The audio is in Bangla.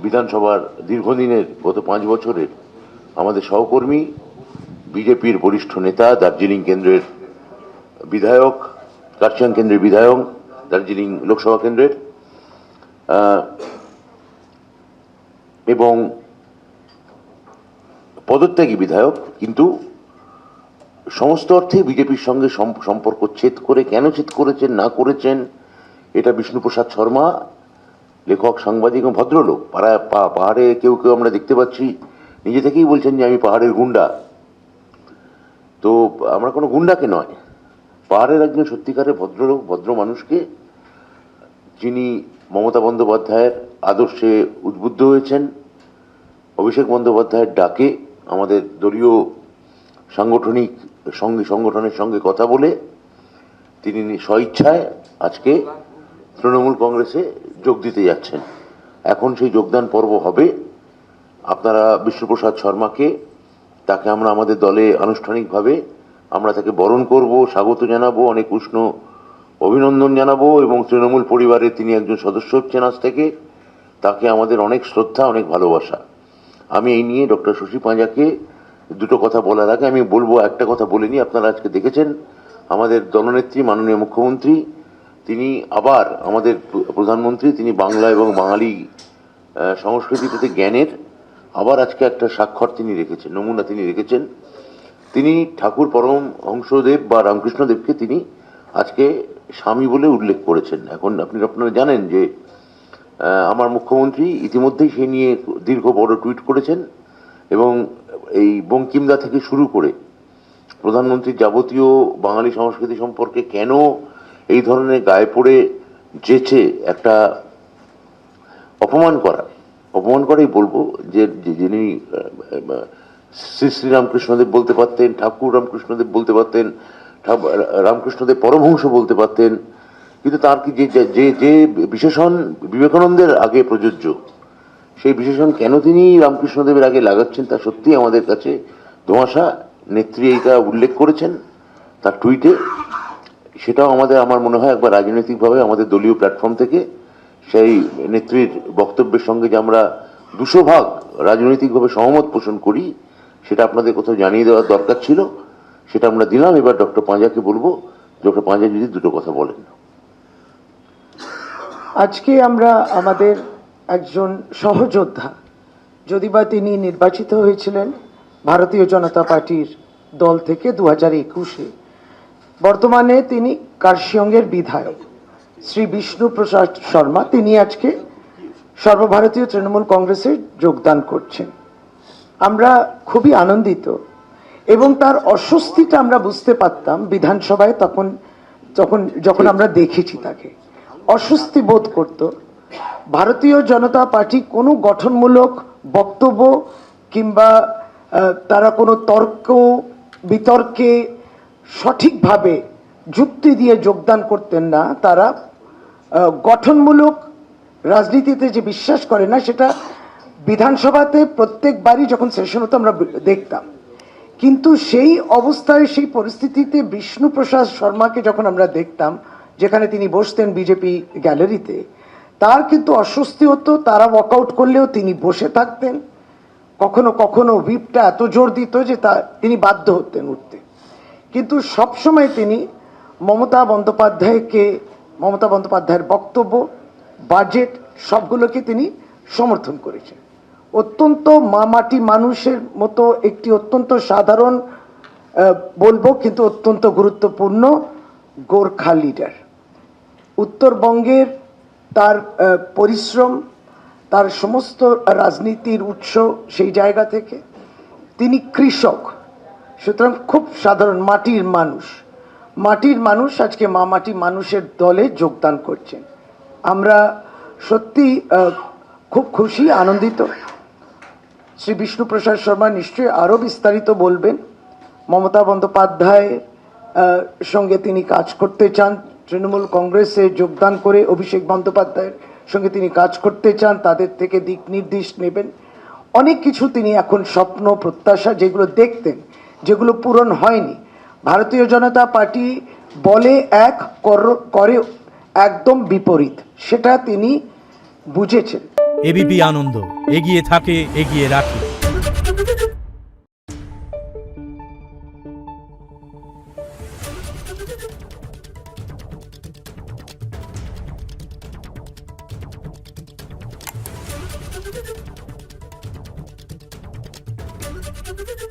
বিধানসভার দীর্ঘদিনের গত 5 বছরের আমাদের সহকর্মী, বিজেপির বরিষ্ঠ নেতা, দার্জিলিং কেন্দ্রের বিধায়ক, কার্শিয়াং কেন্দ্রের বিধায়ক, দার্জিলিং লোকসভা কেন্দ্রের, এবং পদত্যাগী বিধায়ক, কিন্তু সমস্ত অর্থে বিজেপির সঙ্গে সম্পর্ক ছেদ করে, কেন ছেদ করেছেন না করেছেন, এটা বিষ্ণুপ্রসাদ শর্মা, লেখক, সাংবাদিক এবং ভদ্রলোক। পাহাড়ে কেউ কেউ আমরা দেখতে পাচ্ছি নিজে থেকেই বলছেন যে আমি পাহাড়ের গুন্ডা। তো আমরা কোনো গুন্ডাকে নয়, পাহাড়ের একজন সত্যিকারের ভদ্রলোক, ভদ্র মানুষকে, যিনি মমতা বন্দ্যোপাধ্যায়ের আদর্শে উদ্বুদ্ধ হয়েছেন, অভিষেক বন্দ্যোপাধ্যায়ের ডাকে আমাদের দলীয় সাংগঠনিক সংগঠনের সঙ্গে কথা বলে তিনি স্বইচ্ছায় আজকে তৃণমূল কংগ্রেসে যোগ দিতে যাচ্ছেন। এখন সেই যোগদান পর্ব হবে। আপনারা বিষ্ণুপ্রসাদ শর্মাকে, তাকে আমরা আমাদের দলে আনুষ্ঠানিকভাবে আমরা তাকে বরণ করব, স্বাগত জানাবো, অনেক উষ্ণ অভিনন্দন জানাবো, এবং তৃণমূল পরিবারের তিনি একজন সদস্য হচ্ছেন আজ থেকে। তাকে আমাদের অনেক শ্রদ্ধা, অনেক ভালোবাসা। আমি এই নিয়ে ডক্টর শশী পাঁজাকে দুটো কথা বলার আগে আমি বলবো, একটা কথা বলে নিই। আপনারা আজকে দেখেছেন আমাদের দলনেত্রী মাননীয় মুখ্যমন্ত্রী, তিনি আবার আমাদের প্রধানমন্ত্রী, তিনি বাংলা এবং বাঙালি সংস্কৃতির প্রতি জ্ঞানের আবার আজকে একটা স্বাক্ষর তিনি রেখেছেন, নমুনা তিনি রেখেছেন। তিনি ঠাকুর পরমহংসদেব বা রামকৃষ্ণদেবকে তিনি আজকে স্বামী বলে উল্লেখ করেছেন। এখন আপনারা জানেন যে আমার মুখ্যমন্ত্রী ইতিমধ্যেই সেই নিয়ে দীর্ঘ বড় টুইট করেছেন, এবং এই বঙ্কিমদা থেকে শুরু করে প্রধানমন্ত্রীর যাবতীয় বাঙালি সংস্কৃতি সম্পর্কে কেন এই ধরনের গায়ে পড়ে যেচে একটা অপমান করাই বলবো, যে যিনি শ্রী শ্রী রামকৃষ্ণদেব বলতে পারতেন, ঠাকুর রামকৃষ্ণদেব বলতে পারতেন, রামকৃষ্ণদেব পরমহংস বলতে পারতেন, কিন্তু তার কি যে বিশেষণ বিবেকানন্দের আগে প্রযোজ্য, সেই বিশেষণ কেন তিনি রামকৃষ্ণদেবের আগে লাগাচ্ছেন তা সত্যি আমাদের কাছে ধোঁয়াশা। নেত্রী এইটা উল্লেখ করেছেন তার টুইটে। সেটাও আমার মনে হয় একবার রাজনৈতিকভাবে আমাদের দলীয় প্ল্যাটফর্ম থেকে সেই নেত্রীর বক্তব্যের সঙ্গে যে আমরা 200 ভাগ রাজনৈতিকভাবে সহমত পোষণ করি, সেটা আপনাদের কোথাও জানিয়ে দেওয়ার দরকার ছিল, সেটা আমরা দিলাম। এবার ডক্টর পাঁজাকে বলবো, ডক্টর পাঁজা যদি দুটো কথা বলেন। আজকে আমরা আমাদের একজন সহযোদ্ধা, যদি বা তিনি নির্বাচিত হয়েছিলেন ভারতীয় জনতা পার্টির দল থেকে 2021-এ, বর্তমানে তিনি কার্শিয়ংয়ের বিধায়ক শ্রী বিষ্ণুপ্রসাদ শর্মা, তিনি আজকে সর্বভারতীয় তৃণমূল কংগ্রেসে যোগদান করছেন। আমরা খুবই আনন্দিত, এবং তার অস্বস্তিটা আমরা বুঝতে পারতাম বিধানসভায় যখন আমরা দেখেছি তাকে অস্বস্তি বোধ করত। ভারতীয় জনতা পার্টি কোনো গঠনমূলক বক্তব্য কিংবা তারা কোনো বিতর্কে সঠিকভাবে যুক্তি দিয়ে যোগদান করতেন না। তারা গঠনমূলক রাজনীতিতে যে বিশ্বাস করে না, সেটা বিধানসভাতে প্রত্যেকবারই যখন সেশন হতো আমরা দেখতাম। কিন্তু সেই অবস্থায়, সেই পরিস্থিতিতে বিষ্ণুপ্রসাদ শর্মাকে যখন আমরা দেখতাম, যেখানে তিনি বসতেন বিজেপি গ্যালারিতে, তার কিন্তু অস্বস্তি হতো। তারা ওয়াকআউট করলেও তিনি বসে থাকতেন। কখনো কখনো হুইপটা এত জোর দিত যে তিনি বাধ্য হতেন উঠতে। কিন্তু সবসময় তিনি মমতা বন্দ্যোপাধ্যায়ের বক্তব্য, বাজেট সবগুলোকে তিনি সমর্থন করেছেন। অত্যন্ত মাটি মানুষের মতো একটি অত্যন্ত সাধারণ বলবো কিন্তু অত্যন্ত গুরুত্বপূর্ণ গোর্খা লিডার। উত্তরবঙ্গের তার পরিশ্রম, তার সমস্ত রাজনীতির উৎস সেই জায়গা থেকে। তিনি কৃষক, সুতরাং খুব সাধারণ মাটির মানুষ আজকে মাটি মানুষের দলে যোগদান করছেন। আমরা সত্যি খুব খুশি, আনন্দিত। শ্রী বিষ্ণুপ্রসাদ শর্মা নিশ্চয়ই আরও বিস্তারিত বলবেন। মমতা বন্দ্যোপাধ্যায়ের সঙ্গে তিনি কাজ করতে চান, তৃণমূল কংগ্রেসে যোগদান করে অভিষেক বন্দ্যোপাধ্যায়ের সঙ্গে তিনি কাজ করতে চান, তাদের থেকে দিক নির্দেশ নেবেন। অনেক কিছু তিনি এখন স্বপ্ন, প্রত্যাশা যেগুলো দেখতেন, যেগুলো পূরণ হয়নি। ভারতীয় জনতা পার্টি বলে এক, করে একদম বিপরীত, সেটা তিনি বুঝেছেন। এবিপি আনন্দ, এগিয়ে থাকে, এগিয়ে রাখে। Thank you.